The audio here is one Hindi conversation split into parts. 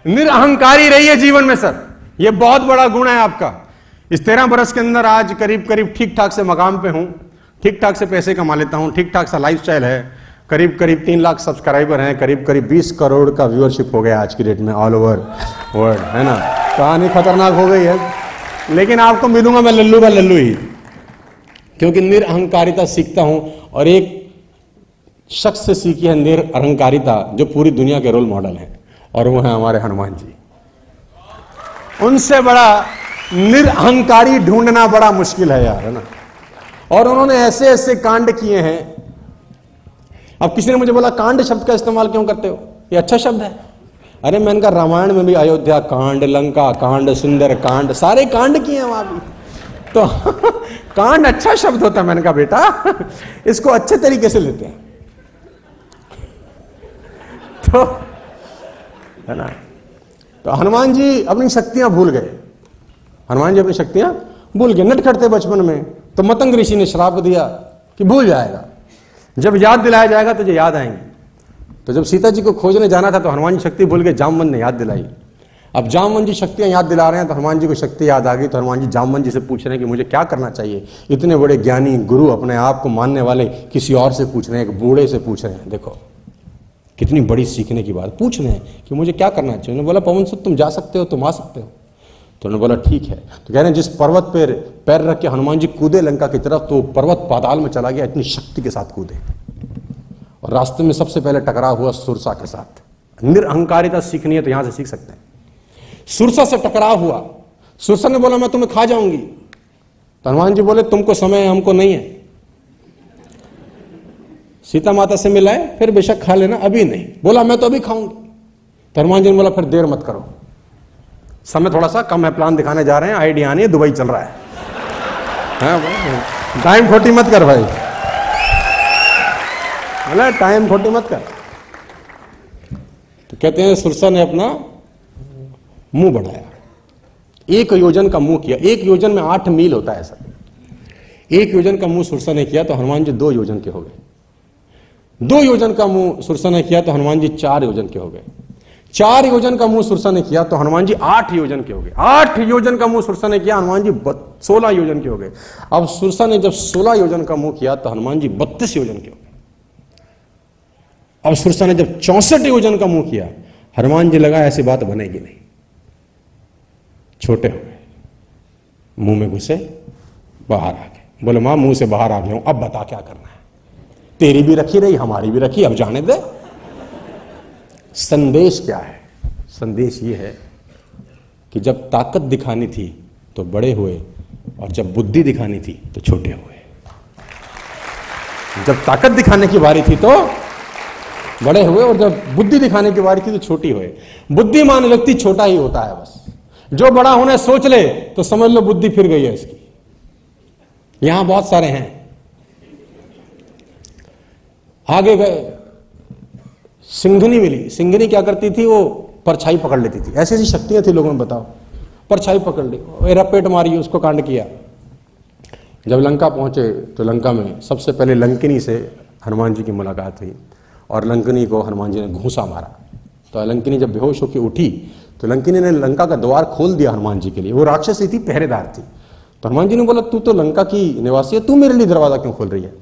निरअहंकारी रहिए जीवन में सर, यह बहुत बड़ा गुण है आपका। इस 13 बरस के अंदर आज करीब करीब ठीक ठाक से मकाम पे हूं, ठीक ठाक से पैसे कमा लेता हूं, ठीक ठाक सा लाइफस्टाइल है, करीब करीब 3 लाख सब्सक्राइबर हैं, करीब करीब 20 करोड़ का व्यूअरशिप हो गया आज की डेट में ऑल ओवर वर्ल्ड, है ना। कहानी खतरनाक हो गई है, लेकिन आपको मिलूंगा मैं लल्लू का लल्लू ही, क्योंकि निरअहंकारिता सीखता हूं। और एक शख्स से सीखी है निरअहंकारिता जो पूरी दुनिया के रोल मॉडल हैं, और वो है हमारे हनुमान जी। उनसे बड़ा निरअहंकारी ढूंढना बड़ा मुश्किल है यार, है ना। और उन्होंने ऐसे ऐसे कांड किए हैं। अब किसी ने मुझे बोला कांड शब्द का इस्तेमाल क्यों करते हो, ये अच्छा शब्द है। अरे मैंने कहा रामायण में भी अयोध्या कांड, लंका कांड, सुंदर कांड, सारे कांड किए हैं वहां भी, तो कांड अच्छा शब्द होता है। मैंने कहा बेटा इसको अच्छे तरीके से लेते हैं, तो है ना। तो हनुमान जी अपनी शक्तियां भूल गए, हनुमान जी अपनी शक्तियां भूल गए, नटखट थे बचपन में। तो मतंग ऋषि ने श्राप दिया कि भूल जाएगा, जब याद दिलाया जाएगा तुझे याद आएंगे। तो जब सीता जी को खोजने जाना था तो हनुमान जी शक्ति भूल गए, जामवंत ने याद दिलाई। अब जामवंत जी शक्तियां याद दिला रहे हैं, तो हनुमान जी को शक्ति याद आ गई। तो हनुमान जी जामवंत जी से पूछ रहे हैं कि मुझे क्या करना चाहिए। इतने बड़े ज्ञानी गुरु, अपने आप को मानने वाले, किसी और से पूछ रहे हैं, एक बूढ़े से पूछ रहे हैं। देखो कितनी बड़ी सीखने की बात, पूछ रहे हैं कि मुझे क्या करना चाहिए। उन्होंने बोला पवन सुत तुम जा सकते हो, तुम आ सकते हो। तो उन्होंने बोला ठीक है। तो कह रहे हैं जिस पर्वत पर पैर रख के हनुमान जी कूदे लंका की तरफ, तो पर्वत पाताल में चला गया, इतनी शक्ति के साथ कूदे। और रास्ते में सबसे पहले टकराव हुआ सुरसा के साथ। निरअहंकारिता सीखनी है तो यहां से सीख सकते हैं। सुरसा से टकराव हुआ, सुरसा ने बोला मैं तुम्हें खा जाऊंगी। तो हनुमान जी बोले तुमको समय है, हमको नहीं है। सीता माता से मिलाए, फिर बेशक खा लेना, अभी नहीं। बोला मैं तो अभी खाऊंगी। तो हनुमान जी ने बोला फिर देर मत करो, समय थोड़ा सा कम है, प्लान दिखाने जा रहे हैं, आइडिया नहीं है, दुबई चल रहा है, टाइम खोटी मत कर भाई, बोला टाइम खोटी मत कर। तो कहते हैं सुरसा ने अपना मुंह बढ़ाया, 1 योजन का मुंह किया। 1 योजन में 8 मील होता है सर। 1 योजन का मुंह सुरसा ने किया तो हनुमान जी 2 योजन के हो गए। 2 योजन का मुंह सुरसा ने किया तो हनुमान जी 4 योजन के हो गए। 4 योजन का मुंह सुरसा ने किया तो हनुमान जी 8 योजन के हो गए। 8 योजन का मुंह सुरसा ने किया, हनुमान जी 16 योजन के हो गए। अब सुरसा ने जब 16 योजन का मुंह किया तो हनुमान जी 32 योजन के हो गए। अब सुरसा ने जब 64 योजन का मुंह किया, हनुमान जी लगा ऐसी बात बनेगी नहीं, छोटे हो गए, मुंह में घुसे, बाहर आ गए। बोले मां मुंह से बाहर आ गया हूं, अब बता क्या करना है, तेरी भी रखी रही, हमारी भी रखी, अब जाने दे। संदेश क्या है? संदेश ये है कि जब ताकत दिखानी थी तो बड़े हुए, और जब बुद्धि दिखानी थी तो छोटे हुए। जब ताकत दिखाने की बारी थी तो बड़े हुए, और जब बुद्धि दिखाने की बारी थी तो छोटी हुए। बुद्धिमान व्यक्ति छोटा ही होता है बस, जो बड़ा होने सोच ले तो समझ लो बुद्धि फिर गई है इसकी। यहां बहुत सारे हैं, आगे गए। सिंघनी मिली, सिंघनी क्या करती थी, वो परछाई पकड़ लेती थी। ऐसी ऐसी शक्तियां थी लोगों में, बताओ। परछाई पकड़ ली, रपेट मारी, उसको कांड किया। जब लंका पहुंचे तो लंका में सबसे पहले लंकिनी से हनुमान जी की मुलाकात हुई, और लंकिनी को हनुमान जी ने घूंसा मारा। तो लंकिनी जब बेहोश होकर उठी तो लंकिनी ने लंका का द्वार खोल दिया हनुमान जी के लिए। वो राक्षसी थी, पहरेदार थी। तो हनुमान जी ने बोला तू तो लंका की निवासी है, तू मेरे लिए दरवाजा क्यों खोल रही है?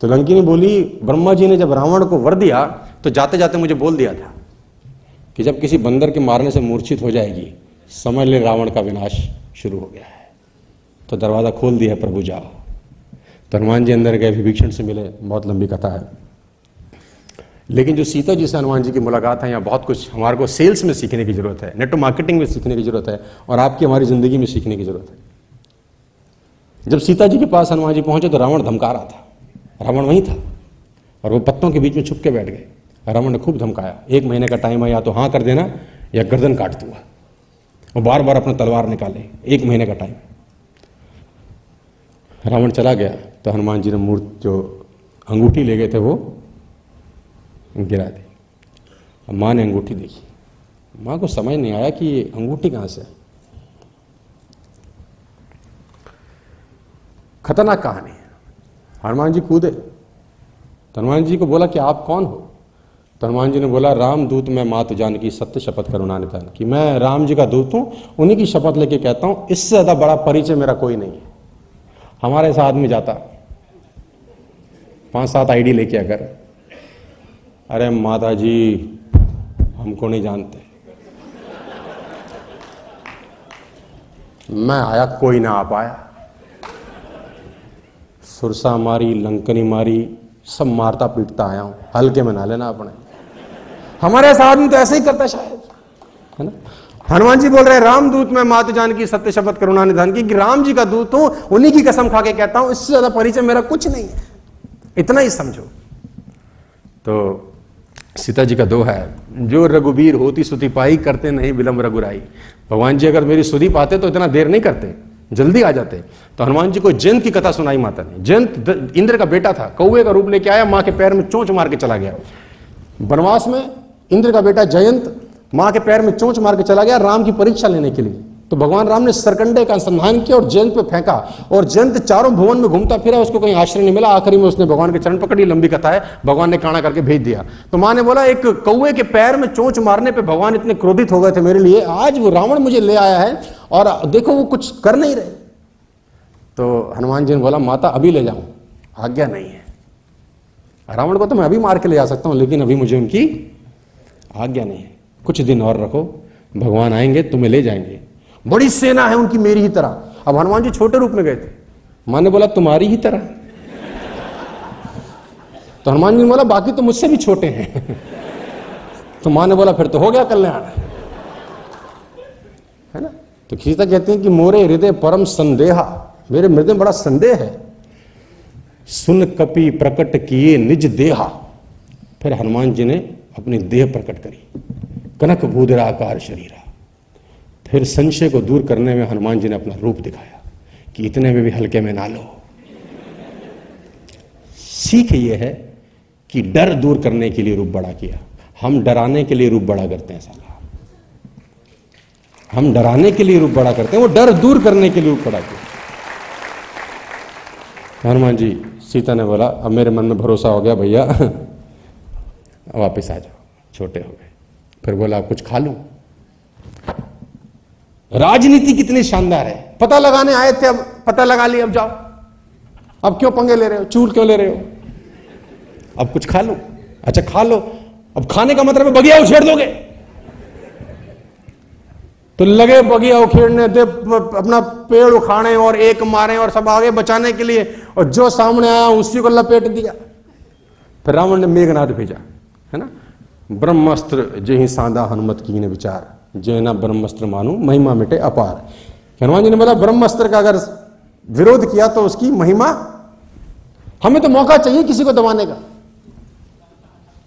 तो लंकिनी बोली ब्रह्मा जी ने जब रावण को वर दिया तो जाते जाते मुझे बोल दिया था कि जब किसी बंदर के मारने से मूर्छित हो जाएगी समझ ले रावण का विनाश शुरू हो गया है, तो दरवाजा खोल दिया प्रभु जाओ। तो हनुमान जी अंदर गए, विभीषण से मिले, बहुत लंबी कथा है। लेकिन जो सीता जी से हनुमान जी की मुलाकात है, यहाँ बहुत कुछ हमारे को सेल्स में सीखने की जरूरत है, नेटवर्क मार्केटिंग में सीखने की जरूरत है, और आपकी हमारी जिंदगी में सीखने की जरूरत है। जब सीता जी के पास हनुमान जी पहुंचे तो रावण धमका रहा था, रावण वहीं था, और वो पत्तों के बीच में छुप के बैठ गए। रावण ने खूब धमकाया, 1 महीने का टाइम है, या तो हाँ कर देना या गर्दन काट दूंगा। वो बार बार अपना तलवार निकाले, 1 महीने का टाइम। रावण चला गया तो हनुमान जी ने मूर्ति, जो अंगूठी ले गए थे, वो गिरा दी। अब माँ ने अंगूठी देखी, माँ को समझ नहीं आया कि ये अंगूठी कहाँ से है। खतरनाक कहानी है। हनुमान जी कूदे तो हनुमान जी को बोला कि आप कौन हो? तो हनुमान जी ने बोला, राम दूत मैं मातु जानकी सत्य शपथ करुणा निधान की, मैं राम जी का दूत हूं, उन्हीं की शपथ लेके कहता हूं, इससे ज्यादा बड़ा परिचय मेरा कोई नहीं है। हमारे साथ आदमी जाता 5-7 आईडी लेके अगर, अरे माता जी हमको नहीं जानते, मैं आया कोई ना आ पाया, सुरसा मारी, लंकनी मारी, सब मारता पीटता आया हूं, हल्के में ना लेना अपने। हमारे साथ में तो ऐसे ही करता शायद, है ना। हनुमान जी बोल रहे हैं, राम दूत मैं मातु जानकी सत्य शपथ करुणा निधान की, कि राम जी का दूत हूं, उन्हीं की कसम खा के कहता हूं, इससे ज्यादा परिचय मेरा कुछ नहीं है, इतना ही समझो। तो सीता जी का दोहा है, जो रघुबीर होती सुधि पाई, करते नहीं विलंब रघुराई। भगवान जी अगर मेरी सुधि पाते तो इतना देर नहीं करते, जल्दी आ जाते। तो हनुमान जी को जयंत की कथा सुनाई माता ने। जयंत इंद्र का बेटा था, कौवे का रूप लेके आया, मां के पैर में चोंच मार के चला गया। वनवास में इंद्र का बेटा जयंत मां के पैर में चोंच मार के चला गया राम की परीक्षा लेने के लिए। तो भगवान राम ने सरकंडे का अनुसंधान किया और जयंत पे फेंका, और जयंत चारों भुवन में घूमता फिरा, उसको कहीं आश्रय नहीं मिला। आखिरी में उसने भगवान के चरण पकड़ी, लंबी कथा है, भगवान ने काना करके भेज दिया। तो मां ने बोला, एक कौवे के पैर में चोंच मारने पे भगवान इतने क्रोधित हो गए थे मेरे लिए, आज वो रावण मुझे ले आया है और देखो वो कुछ कर नहीं रहे। तो हनुमान जी ने बोला, माता अभी ले जाऊं, आज्ञा नहीं है। रावण को तो मैं अभी मार के ले जा सकता हूं, लेकिन अभी मुझे उनकी आज्ञा नहीं है, कुछ दिन और रखो, भगवान आएंगे तुम्हें ले जाएंगे। बड़ी सेना है उनकी मेरी ही तरह। अब हनुमान जी छोटे रूप में गए थे, मां ने बोला तुम्हारी ही तरह। तो हनुमान जी ने बोला, बाकी तो मुझसे भी छोटे हैं। तो मां ने बोला, फिर तो हो गया कल्याण, है ना। तो सीता कहती है कि मोरे हृदय परम संदेहा, मेरे हृदय में बड़ा संदेह है। सुन कपि प्रकट किए निज देहा। फिर हनुमान जी ने अपनी देह प्रकट करी, कनक भूधराकार शरीरा। फिर संशय को दूर करने में हनुमान जी ने अपना रूप दिखाया कि इतने में भी हल्के में ना लो। सीख ये है कि डर दूर करने के लिए रूप बड़ा किया। हम डराने के लिए रूप बड़ा करते हैं, साला हम डराने के लिए रूप बड़ा करते हैं, वो डर दूर करने के लिए रूप बड़ा किया। हनुमान जी, सीता ने बोला, अब मेरे मन में भरोसा हो गया भैया, वापस आ जाओ, छोटे हो गए। फिर बोला, अब कुछ खा लूं। राजनीति कितनी शानदार है, पता लगाने आए थे, अब पता लगा लिया, अब जाओ, अब क्यों पंगे ले रहे हो, चूल क्यों ले रहे हो, अब कुछ खा लो। अच्छा खा लो, अब खाने का मतलब है बगिया उछेड़ दोगे। तो लगे बगिया उखेड़ने, दे अपना पेड़ उखाड़े और एक मारे और सब आगे बचाने के लिए, और जो सामने आया उसी को लपेट दिया। फिर रावण ने मेघनाद भेजा, है ना। ब्रह्मास्त्र जेहि सांदा हनुमत कीने विचार, जेना ब्रह्मास्त्र मानू महिमा मिटे अपार। हनुमान जी ने बोला, ब्रह्मास्त्र का अगर विरोध किया तो उसकी महिमा, हमें तो मौका चाहिए किसी को दबाने का,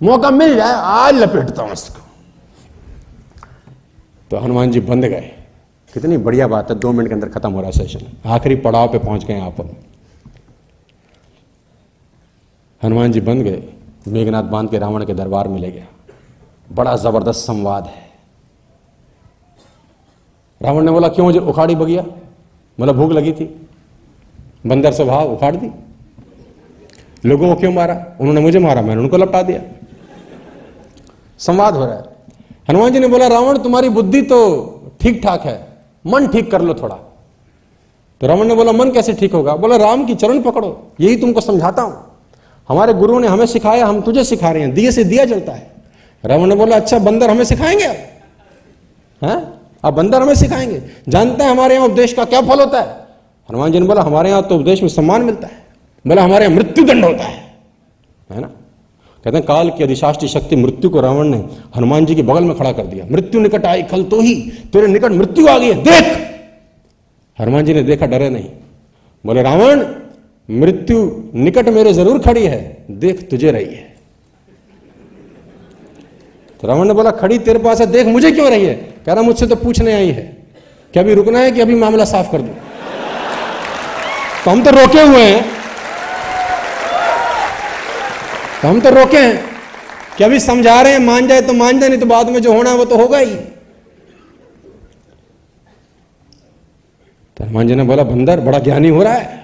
मौका मिल जाए आज लपेटता हूं इसको। तो हनुमान जी बंध गए। कितनी बढ़िया बात है, 2 मिनट के अंदर खत्म हो रहा है सेशन, आखिरी पड़ाव पे पहुंच गए आप। हनुमान जी बंध गए, मेघनाद बांध के रावण के दरबार में ले गया। बड़ा जबरदस्त संवाद है। रावण ने बोला, क्यों मुझे उखाड़ी बगिया? बोला, भूख लगी थी, बंदर स्वभाव, उखाड़ दी। लोगों को क्यों मारा? उन्होंने मुझे मारा, मैंने उनको लपटा दिया। संवाद हो रहा है। हनुमान जी ने बोला, रावण तुम्हारी बुद्धि तो ठीक ठाक है, मन ठीक कर लो थोड़ा। तो रावण ने बोला, मन कैसे ठीक होगा? बोला, राम की चरण पकड़ो, यही तुमको समझाता हूं, हमारे गुरुओं ने हमें सिखाया, हम तुझे सिखा रहे हैं, दिए से दिया जलता है। रावण ने बोला, अच्छा बंदर हमें सिखाएंगे अब? अब बंदर हमें सिखाएंगे? जानते हैं हमारे यहाँ उपदेश का क्या फल होता है? हनुमान जी ने बोला, हमारे यहाँ तो उपदेश में सम्मान मिलता है। बोला, हमारे यहाँ मृत्यु दंड होता है ना। कहते हैं काल की अधिशास्त्री शक्ति मृत्यु को रावण ने हनुमान जी के बगल में खड़ा कर दिया। मृत्यु निकट आई खल तो ही, तेरे निकट मृत्यु आ गई है, देख। हनुमान जी ने देखा, डरे नहीं। बोले, रावण मृत्यु निकट मेरे जरूर खड़ी है, देख तुझे रही है। तो रावण ने बोला, खड़ी तेरे पास है, देख मुझे क्यों रही है? कह रहा, मुझसे तो पूछने आई है, क्या अभी रुकना है कि अभी मामला साफ कर दूं? तो हम तो रोके हुए हैं, तो हम तो रोके हैं कि अभी समझा रहे हैं, मान जाए तो मान जाए, नहीं तो बाद में जो होना है वो तो होगा ही। तो हनुमान जी ने बोला, बंदर बड़ा ज्ञानी हो रहा है।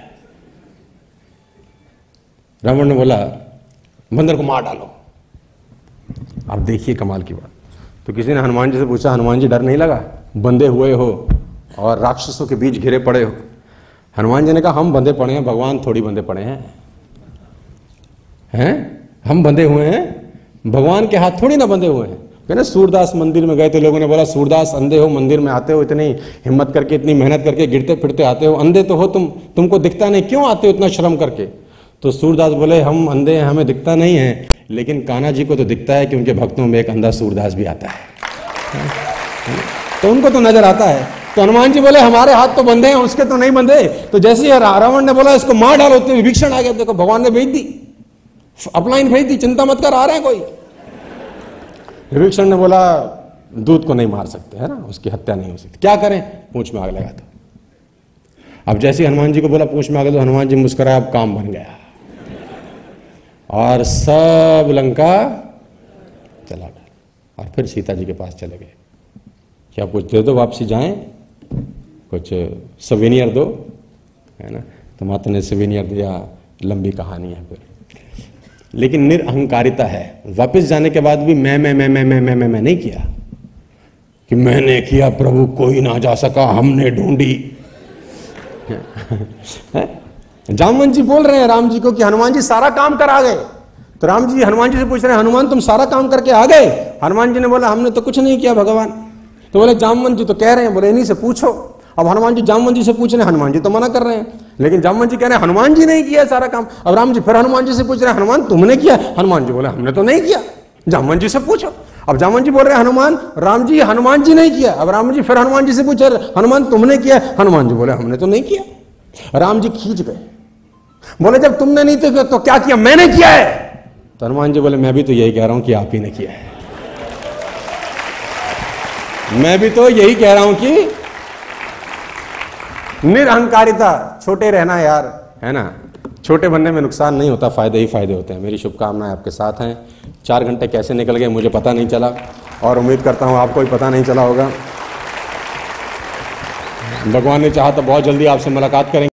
रावण ने बोला, बंदर को मार डालो। अब देखिए कमाल की बात। तो किसी ने हनुमान जी से पूछा, हनुमान जी डर नहीं लगा, बंधे हुए हो और राक्षसों के बीच घिरे पड़े हो? हनुमान जी ने कहा, हम बंधे पड़े हैं, भगवान थोड़ी बंधे पड़े हैं। हम बंधे हुए हैं, भगवान के हाथ थोड़ी ना बंधे हुए हैं। कहना सूरदास मंदिर में गए थे, लोगों ने बोला सूरदास अंधे हो, मंदिर में आते हो, इतनी हिम्मत करके, इतनी मेहनत करके, गिरते फिरते आते हो, अंधे तो हो तुमको दिखता नहीं, क्यों आते हो इतना श्रम करके? तो सूरदास बोले, हम अंधे हैं, हमें दिखता नहीं है, लेकिन कान्हा जी को तो दिखता है कि उनके भक्तों में एक अंधा सूरदास भी आता है, तो उनको तो नजर आता है। तो हनुमान जी बोले, हमारे हाथ तो बंधे हैं, उसके तो नहीं बंधे। तो जैसे ही रावण ने बोला इसको मार डालो, तो विभीषण आ गया। देखो भगवान ने भेज दी, अपलाइन भेज दी, चिंता मत कर, आ रहे हैं कोई। विभीषण ने बोला, दूध को नहीं मार सकते, है ना, उसकी हत्या नहीं हो सकती, क्या करें? पूंछ में आग लगा दो। अब जैसे हनुमान जी को बोला पूंछ में आग दो, हनुमान जी मुस्कुराए, अब काम बन गया और सब लंका चला गया। और फिर सीता जी के पास चले गए, क्या कुछ दे दो, वापसी जाएं, कुछ सवेनियर दो, है ना। तो माता ने सवेनियर दिया, लंबी कहानी है फिर। लेकिन निरअहंकारिता है। वापस जाने के बाद भी मैं नहीं किया कि मैंने किया प्रभु, कोई ना जा सका, हमने ढूंढी। जामवंत जी बोल रहे हैं राम जी को कि हनुमान जी सारा काम करा गए। तो राम जी हनुमान जी से पूछ रहे हैं, हनुमान तुम सारा काम करके आ गए? हनुमान जी ने बोला, हमने तो कुछ नहीं किया भगवान। तो बोले जामवंत जी तो कह रहे हैं, बोले इन्हीं से पूछो। अब हनुमान जी जामवंत जी से पूछ रहे हैं, हनुमान जी तो मना कर रहे हैं, लेकिन जामवंत जी कह रहे हैं हनुमान जी नहीं किया सारा काम। अब राम जी फिर हनुमान जी से पूछ रहे हैं, हनुमान तुमने किया? हनुमान जी बोले, हमने तो नहीं किया, जामवंत जी से पूछो। अब जामवंत जी बोल रहे हैं, राम जी हनुमान जी नहीं किया। अब राम जी फिर हनुमान जी से पूछे, हनुमान तुमने किया? हनुमान जी बोले, हमने तो नहीं किया। राम जी खींच गए, बोले जब तुमने नहीं तो क्या किया? मैंने किया है। तो हनुमान जी बोले, मैं भी तो यही कह रहा हूं कि आप ही ने किया है, मैं भी तो यही कह रहा हूं कि निरअहंकारिता, छोटे रहना यार, है ना। छोटे बनने में नुकसान नहीं होता, फायदे ही फायदे होते हैं। मेरी शुभकामनाएं आपके साथ हैं। 4 घंटे कैसे निकल गए मुझे पता नहीं चला, और उम्मीद करता हूं आपको भी पता नहीं चला होगा। भगवान ने चाहा तो बहुत जल्दी आपसे मुलाकात करेंगे।